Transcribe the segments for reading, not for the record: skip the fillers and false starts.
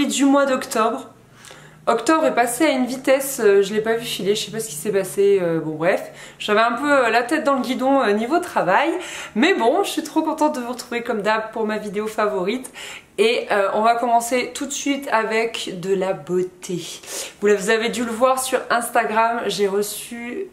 produits du mois d'octobre. Octobre est passé à une vitesse, je l'ai pas vu filer, je sais pas ce qui s'est passé, bon bref. J'avais un peu la tête dans le guidon niveau travail, mais bon, je suis trop contente de vous retrouver comme d'hab pour ma vidéo favorite. Et on va commencer tout de suite avec de la beauté. Vous avez dû le voir sur Instagram, j'ai reçu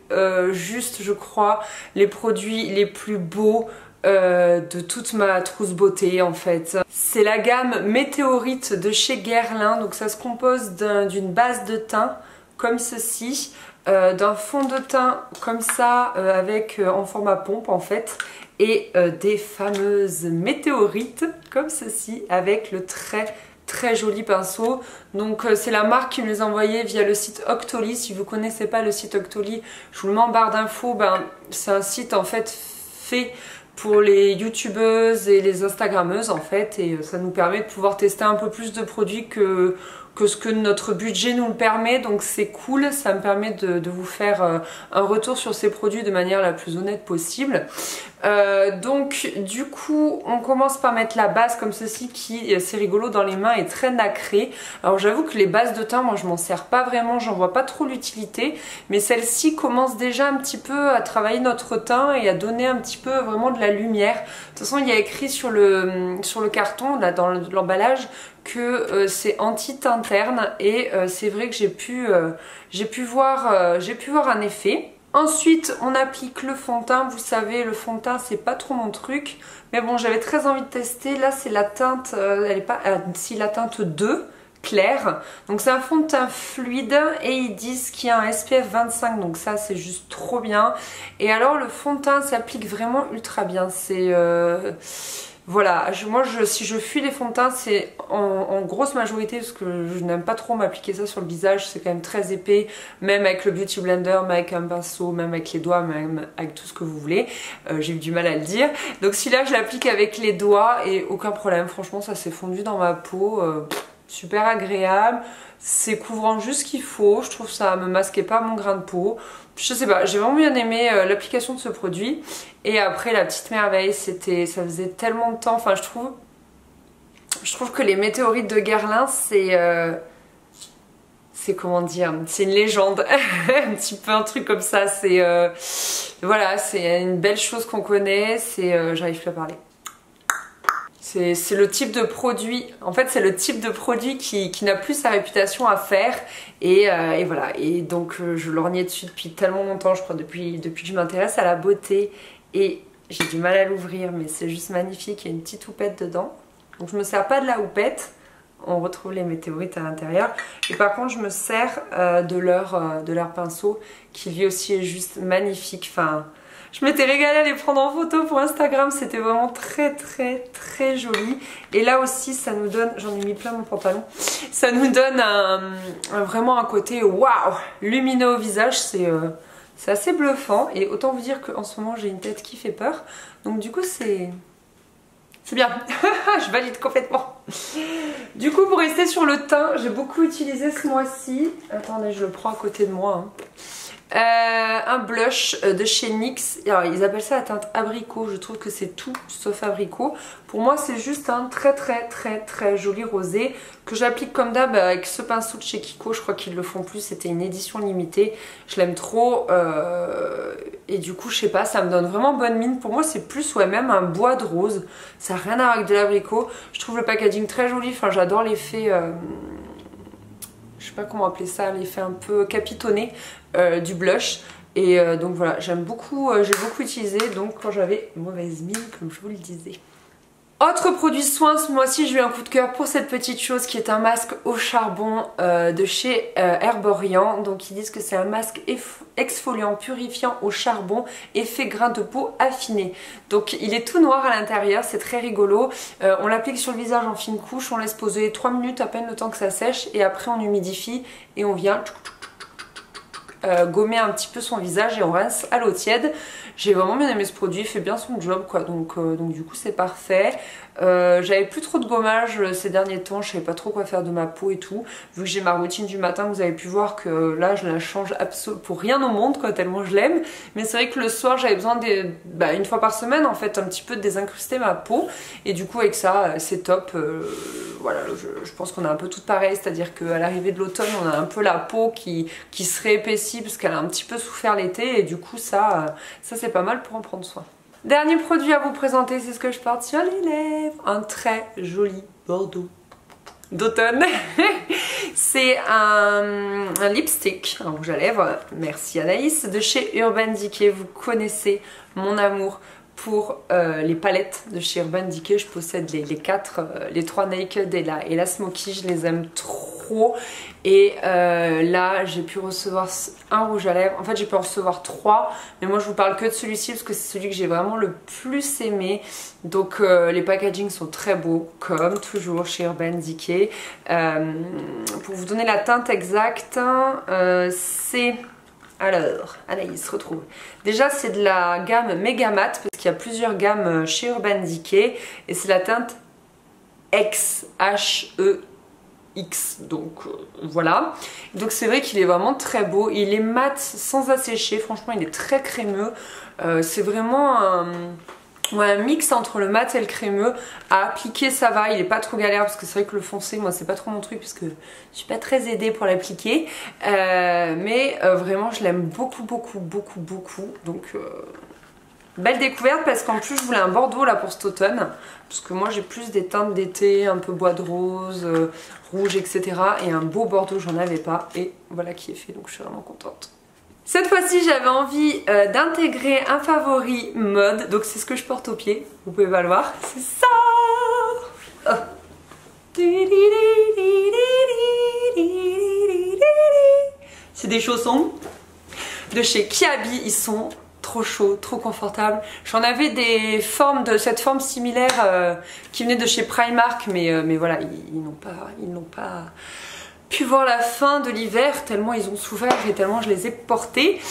juste, je crois, les produits les plus beaux de toute ma trousse beauté en fait. C'est la gamme Météorite de chez Guerlain, donc ça se compose d'une base de teint comme ceci, d'un fond de teint comme ça avec en format pompe en fait, et des fameuses météorites comme ceci avec le très joli pinceau. Donc c'est la marque qui me les a envoyés via le site Octoly. Si vous connaissez pas le site Octoly, je vous le mets en barre d'infos. C'est un site en fait fait pour les youtubeuses et les instagrammeuses en fait, et ça nous permet de pouvoir tester un peu plus de produits que ce que notre budget nous le permet, donc c'est cool, ça me permet de vous faire un retour sur ces produits de manière la plus honnête possible. Donc du coup on commence par mettre la base comme ceci qui, c'est rigolo, dans les mains est très nacrée. Alors j'avoue que les bases de teint moi je m'en sers pas vraiment, j'en vois pas trop l'utilité, mais celle-ci commence déjà un petit peu à travailler notre teint et à donner un petit peu vraiment de la lumière. De toute façon il y a écrit sur le carton là dans l'emballage que c'est anti-teint terne, et c'est vrai que j'ai pu voir un effet. Ensuite on applique le fond de teint. Vous savez, le fond de teint c'est pas trop mon truc, mais bon j'avais très envie de tester. Là c'est la teinte, elle est pas, si la teinte 2 clair, donc c'est un fond de teint fluide et ils disent qu'il y a un SPF 25, donc ça c'est juste trop bien. Et alors le fond de teint s'applique vraiment ultra bien, c'est voilà, si je fuis les fonds de teint, c'est en grosse majorité parce que je n'aime pas trop m'appliquer ça sur le visage, c'est quand même très épais, même avec le Beauty Blender, même avec un pinceau, même avec les doigts, même avec tout ce que vous voulez. J'ai eu du mal à le dire. Donc celui-là, je l'applique avec les doigts et aucun problème, franchement ça s'est fondu dans ma peau, super agréable. C'est couvrant juste ce qu'il faut, je trouve que ça me masquait pas mon grain de peau. Je sais pas, j'ai vraiment bien aimé l'application de ce produit. Et après la petite merveille, ça faisait tellement de temps, enfin je trouve que les météorites de Guerlain c'est comment dire, c'est une légende, un petit peu un truc comme ça, voilà, c'est une belle chose qu'on connaît, j'arrive plus à parler. C'est le type de produit, en fait c'est le type de produit qui n'a plus sa réputation à faire, et voilà, et donc je lorgnais dessus depuis tellement longtemps, je crois depuis que je m'intéresse à la beauté, et j'ai du mal à l'ouvrir mais c'est juste magnifique, il y a une petite houppette dedans, donc je me sers pas de la houppette, on retrouve les météorites à l'intérieur, et par contre je me sers de leur pinceau qui lui aussi est juste magnifique. Enfin, je m'étais régalée à les prendre en photo pour Instagram, c'était vraiment très joli. Et là aussi ça nous donne, j'en ai mis plein mon pantalon, ça nous donne vraiment un côté waouh, lumineux au visage, c'est assez bluffant. Et autant vous dire qu'en ce moment j'ai une tête qui fait peur, donc du coup c'est bien, je valide complètement. Du coup pour rester sur le teint, j'ai beaucoup utilisé ce mois-ci, attendez je le prends à côté de moi, un blush de chez NYX. Alors ils appellent ça la teinte abricot, je trouve que c'est tout sauf abricot. Pour moi c'est juste un très joli rosé que j'applique comme d'hab avec ce pinceau de chez Kiko, je crois qu'ils le font plus, c'était une édition limitée, je l'aime trop, et du coup je sais pas, ça me donne vraiment bonne mine. Pour moi c'est plus, ouais, même un bois de rose, ça n'a rien à voir avec de l'abricot. Je trouve le packaging très joli, enfin j'adore l'effet je sais pas comment appeler ça, l'effet un peu capitonné du blush. Et donc voilà, j'ai beaucoup utilisé donc quand j'avais mauvaise mine, comme je vous le disais. Autre produit soin, ce mois-ci j'ai eu un coup de cœur pour cette petite chose qui est un masque au charbon de chez Herborian. Donc ils disent que c'est un masque exfoliant purifiant au charbon, effet grain de peau affiné. Donc il est tout noir à l'intérieur, c'est très rigolo. On l'applique sur le visage en fine couche, on laisse poser 3 minutes à peine le temps que ça sèche, et après on humidifie et on vient gommer un petit peu son visage et on rince à l'eau tiède. J'ai vraiment bien aimé ce produit, il fait bien son job quoi, donc du coup c'est parfait. J'avais plus trop de gommage ces derniers temps, je savais pas trop quoi faire de ma peau et tout, vu que j'ai ma routine du matin, vous avez pu voir que là je la change pour rien au monde quoi, tellement je l'aime. Mais c'est vrai que le soir j'avais besoin une fois par semaine en fait un petit peu de désincruster ma peau, et du coup avec ça c'est top. Voilà, je pense qu'on est un peu toutes pareilles, c'est-à-dire qu'à l'arrivée de l'automne on a un peu la peau qui se réépaissit parce qu'elle a un petit peu souffert l'été, et du coup ça c'est pas mal pour en prendre soin. Dernier produit à vous présenter, c'est ce que je porte sur les lèvres, un très joli bordeaux d'automne. C'est un lipstick, un rouge à lèvres, merci Anaïs, de chez Urban Decay. Vous connaissez mon amour pour les palettes de chez Urban Decay. Je possède les 3 Naked et la Smoky, je les aime trop. Et là j'ai pu recevoir un rouge à lèvres, en fait j'ai pu en recevoir 3, mais moi je vous parle que de celui-ci parce que c'est celui que j'ai vraiment le plus aimé. Donc les packagings sont très beaux comme toujours chez Urban Decay. Pour vous donner la teinte exacte, c'est... Alors, Anaïs retrouve. Déjà, c'est de la gamme Mega Matte, parce qu'il y a plusieurs gammes chez Urban Decay. Et c'est la teinte X, H-E-X. Donc, voilà. Donc, c'est vrai qu'il est vraiment très beau. Il est mat sans assécher. Franchement, il est très crémeux. C'est vraiment un mix entre le mat et le crémeux. À appliquer ça va, il est pas trop galère parce que c'est vrai que le foncé moi c'est pas trop mon truc puisque je suis pas très aidée pour l'appliquer, mais vraiment je l'aime beaucoup donc belle découverte, parce qu'en plus je voulais un bordeaux là pour cet automne, parce que moi j'ai plus des teintes d'été, un peu bois de rose, rouge etc, et un beau bordeaux j'en avais pas, et voilà qui est fait, donc je suis vraiment contente. Cette fois-ci j'avais envie d'intégrer un favori mode, donc c'est ce que je porte aux pieds, vous pouvez pas le voir, c'est ça. C'est des chaussons de chez Kiabi, ils sont trop chauds, trop confortables. J'en avais des formes de cette forme similaire qui venaient de chez Primark, mais voilà, ils n'ont pas pu voir la fin de l'hiver tellement ils ont souffert et tellement je les ai portés.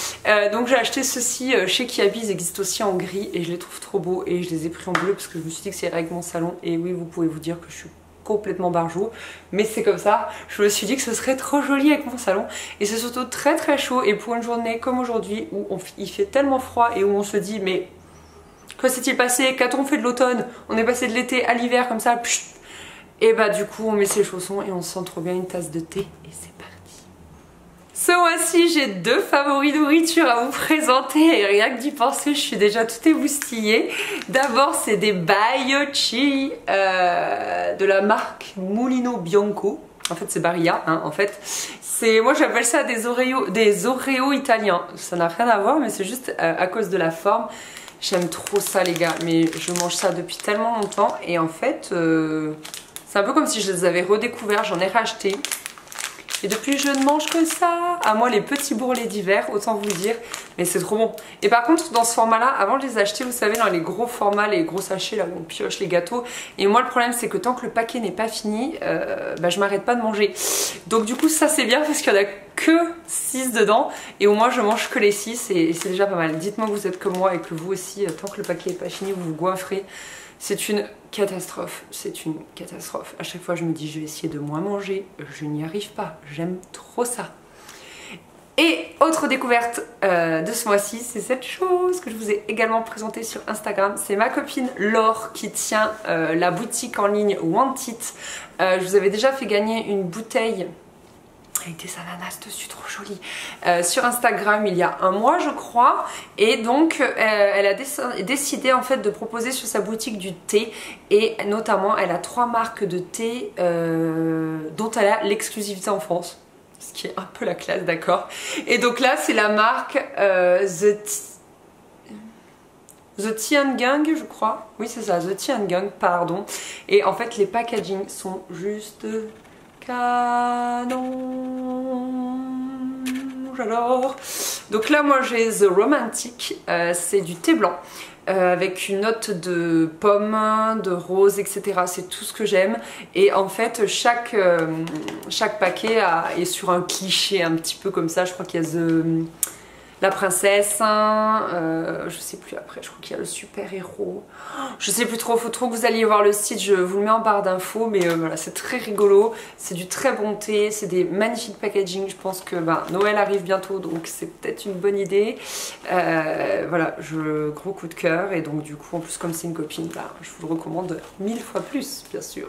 Donc j'ai acheté ceci chez Kiabi, ils existent aussi en gris et je les trouve trop beaux, et je les ai pris en bleu parce que je me suis dit que c'est avec mon salon, et oui vous pouvez vous dire que je suis complètement barjot, mais c'est comme ça, je me suis dit que ce serait trop joli avec mon salon, et c'est surtout très chaud, et pour une journée comme aujourd'hui où il fait tellement froid et où on se dit mais que s'est-il passé, qu'a-t-on fait de l'automne, on est passé de l'été à l'hiver comme ça, pchut. Et bah du coup on met ses chaussons et on se sent trop bien, une tasse de thé, et c'est parti. Ce mois-ci j'ai 2 favoris nourriture à vous présenter, et rien que d'y penser je suis déjà tout émoustillée. D'abord c'est des baiocchi de la marque Mulino Bianco. En fait c'est Barilla hein, en fait. Moi j'appelle ça des Oreos italiens. Ça n'a rien à voir, mais c'est juste à cause de la forme. J'aime trop ça les gars, mais je mange ça depuis tellement longtemps, et en fait c'est un peu comme si je les avais redécouverts, j'en ai racheté. Et depuis je ne mange que ça. À moi les petits bourrelets d'hiver, autant vous dire. Mais c'est trop bon. Et par contre dans ce format là, avant de les acheter, vous savez dans les gros formats, les gros sachets là où on pioche les gâteaux. Et moi le problème c'est que tant que le paquet n'est pas fini, je m'arrête pas de manger. Donc du coup ça c'est bien parce qu'il n'y en a que 6 dedans. Et au moins je mange que les 6 et c'est déjà pas mal. Dites-moi que vous êtes comme moi et que vous aussi, tant que le paquet n'est pas fini, vous vous goinfrez. C'est une catastrophe, c'est une catastrophe. À chaque fois je me dis je vais essayer de moins manger, je n'y arrive pas, j'aime trop ça. Et autre découverte de ce mois-ci, c'est cette chose que je vous ai également présentée sur Instagram. C'est ma copine Laure qui tient la boutique en ligne Want It. Je vous avais déjà fait gagner une bouteille avec des ananas dessus, trop joli, sur Instagram il y a un mois je crois, et donc elle a décidé en fait de proposer sur sa boutique du thé, et notamment elle a 3 marques de thé dont elle a l'exclusivité en France, ce qui est un peu la classe, d'accord. Et donc là c'est la marque The Tian Gang je crois, oui c'est ça, The Tian Gang, pardon, et en fait les packagings sont juste canon. j'adore. Donc là moi j'ai The Romantic, c'est du thé blanc. Avec une note de pomme, de rose, etc. C'est tout ce que j'aime. Et en fait, chaque paquet est sur un cliché un petit peu comme ça. Je crois qu'il y a la princesse, je sais plus après, je crois qu'il y a le super héros. Je sais plus trop, faut trop que vous alliez voir le site, je vous le mets en barre d'infos. Mais voilà, c'est très rigolo, c'est du très bon thé, c'est des magnifiques packaging. Je pense que Noël arrive bientôt, donc c'est peut-être une bonne idée. Voilà, gros coup de cœur. Et donc du coup, en plus comme c'est une copine, je vous le recommande 1000 fois plus, bien sûr.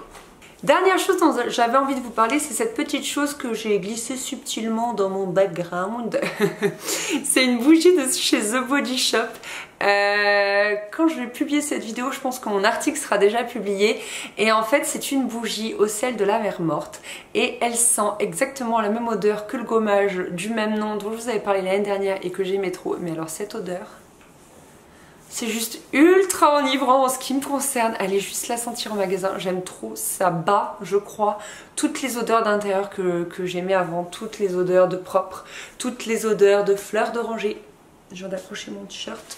Dernière chose dont j'avais envie de vous parler, c'est cette petite chose que j'ai glissée subtilement dans mon background. C'est une bougie de chez The Body Shop. Quand je vais publier cette vidéo, je pense que mon article sera déjà publié. Et en fait, c'est une bougie au sel de la mer morte. Et elle sent exactement la même odeur que le gommage du même nom dont je vous avais parlé l'année dernière et que j'aimais trop. Mais alors cette odeur... c'est juste ultra enivrant en ce qui me concerne. Allez juste la sentir au magasin, j'aime trop. Ça bat, je crois, toutes les odeurs d'intérieur que j'aimais avant. Toutes les odeurs de propre, toutes les odeurs de fleurs d'oranger. Je viens d'accrocher mon t-shirt.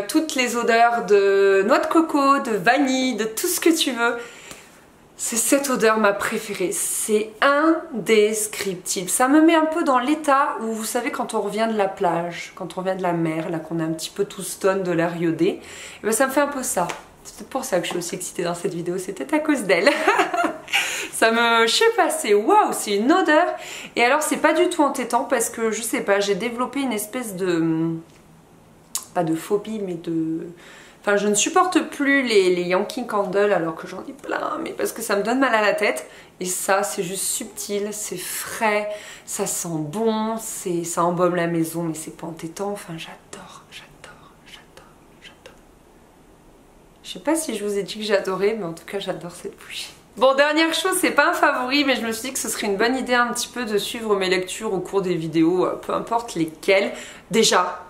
Toutes les odeurs de noix de coco, de vanille, de tout ce que tu veux. C'est cette odeur ma préférée, c'est indescriptible. Ça me met un peu dans l'état où, vous savez, quand on revient de la plage, quand on revient de la mer, là qu'on est un petit peu tout stone de l'air iodé, et ben ça me fait un peu ça. C'est peut-être pour ça que je suis aussi excitée dans cette vidéo, c'est peut-être à cause d'elle. Ça me... je sais pas, c'est waouh, c'est une odeur. Et alors c'est pas du tout entêtant parce que, je sais pas, j'ai développé une espèce de... pas de phobie, mais de... enfin, je ne supporte plus les Yankee Candle alors que j'en ai plein, mais parce que ça me donne mal à la tête. Et ça, c'est juste subtil, c'est frais, ça sent bon, ça embaume la maison, mais c'est pas entêtant. Enfin, j'adore, j'adore, j'adore, j'adore. Je sais pas si je vous ai dit que j'adorais, mais en tout cas, j'adore cette bougie. Bon, dernière chose, c'est pas un favori, mais je me suis dit que ce serait une bonne idée un petit peu de suivre mes lectures au cours des vidéos, peu importe lesquelles. Déjà,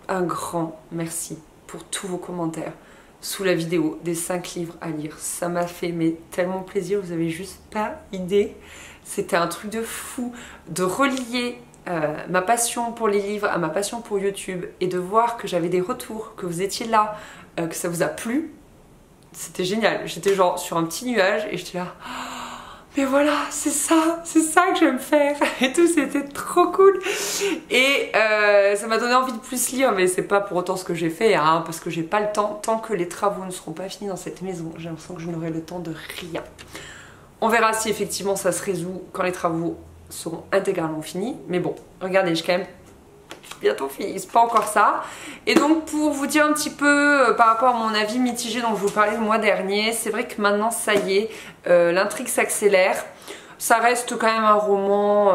un grand merci pour tous vos commentaires sous la vidéo des 5 livres à lire. Ça m'a fait tellement plaisir, vous avez juste pas idée. C'était un truc de fou de relier ma passion pour les livres à ma passion pour YouTube et de voir que j'avais des retours, que vous étiez là, que ça vous a plu. C'était génial. J'étais genre sur un petit nuage et j'étais là... mais voilà, c'est ça que j'aime faire et tout, c'était trop cool. Et ça m'a donné envie de plus lire, mais c'est pas pour autant ce que j'ai fait, hein, parce que j'ai pas le temps, tant que les travaux ne seront pas finis dans cette maison, j'ai l'impression que je n'aurai le temps de rien. On verra si effectivement ça se résout quand les travaux seront intégralement finis, mais bon, regardez, je suis quand même bientôt fini, c'est pas encore ça. Et donc pour vous dire un petit peu par rapport à mon avis mitigé dont je vous parlais le mois dernier, c'est vrai que maintenant ça y est, l'intrigue s'accélère. Ça reste quand même un roman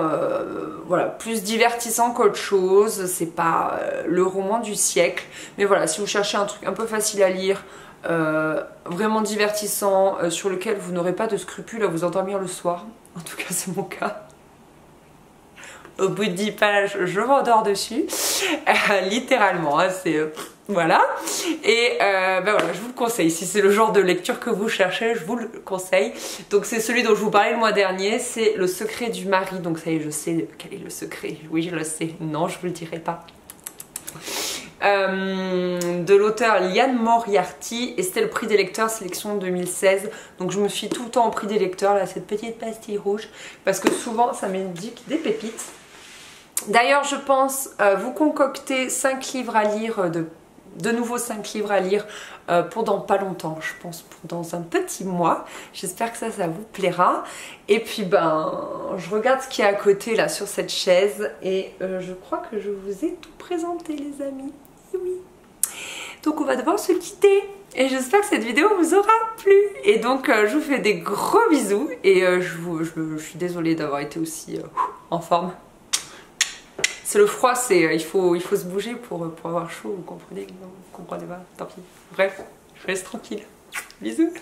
voilà, plus divertissant qu'autre chose, c'est pas le roman du siècle, mais voilà, si vous cherchez un truc un peu facile à lire, vraiment divertissant, sur lequel vous n'aurez pas de scrupules à vous endormir le soir, en tout cas c'est mon cas. Au bout de 10 pages, je m'endors dessus, littéralement, hein, c'est... voilà. Et voilà, je vous le conseille. Si c'est le genre de lecture que vous cherchez, je vous le conseille. Donc c'est celui dont je vous parlais le mois dernier, c'est Le secret du mari. Donc ça y est, je sais quel est le secret. Oui, je le sais. Non, je vous le dirai pas. De l'auteur Liane Moriarty, et c'était le prix des lecteurs sélection 2016. Donc je me suis tout le temps en prix des lecteurs, là, cette petite pastille rouge, parce que souvent ça m'indique des pépites. D'ailleurs, je pense vous concocter 5 livres à lire, de nouveau 5 livres à lire pour dans pas longtemps, je pense pour dans un petit mois. J'espère que ça vous plaira. Et puis je regarde ce qu'il y a à côté là sur cette chaise et je crois que je vous ai tout présenté les amis. Et oui. Donc on va devoir se quitter. Et j'espère que cette vidéo vous aura plu. Et donc je vous fais des gros bisous et je suis désolée d'avoir été aussi en forme. C'est le froid, il faut se bouger pour avoir chaud, vous comprenez? Non, vous comprenez pas, tant pis. Bref, je reste tranquille. Bisous.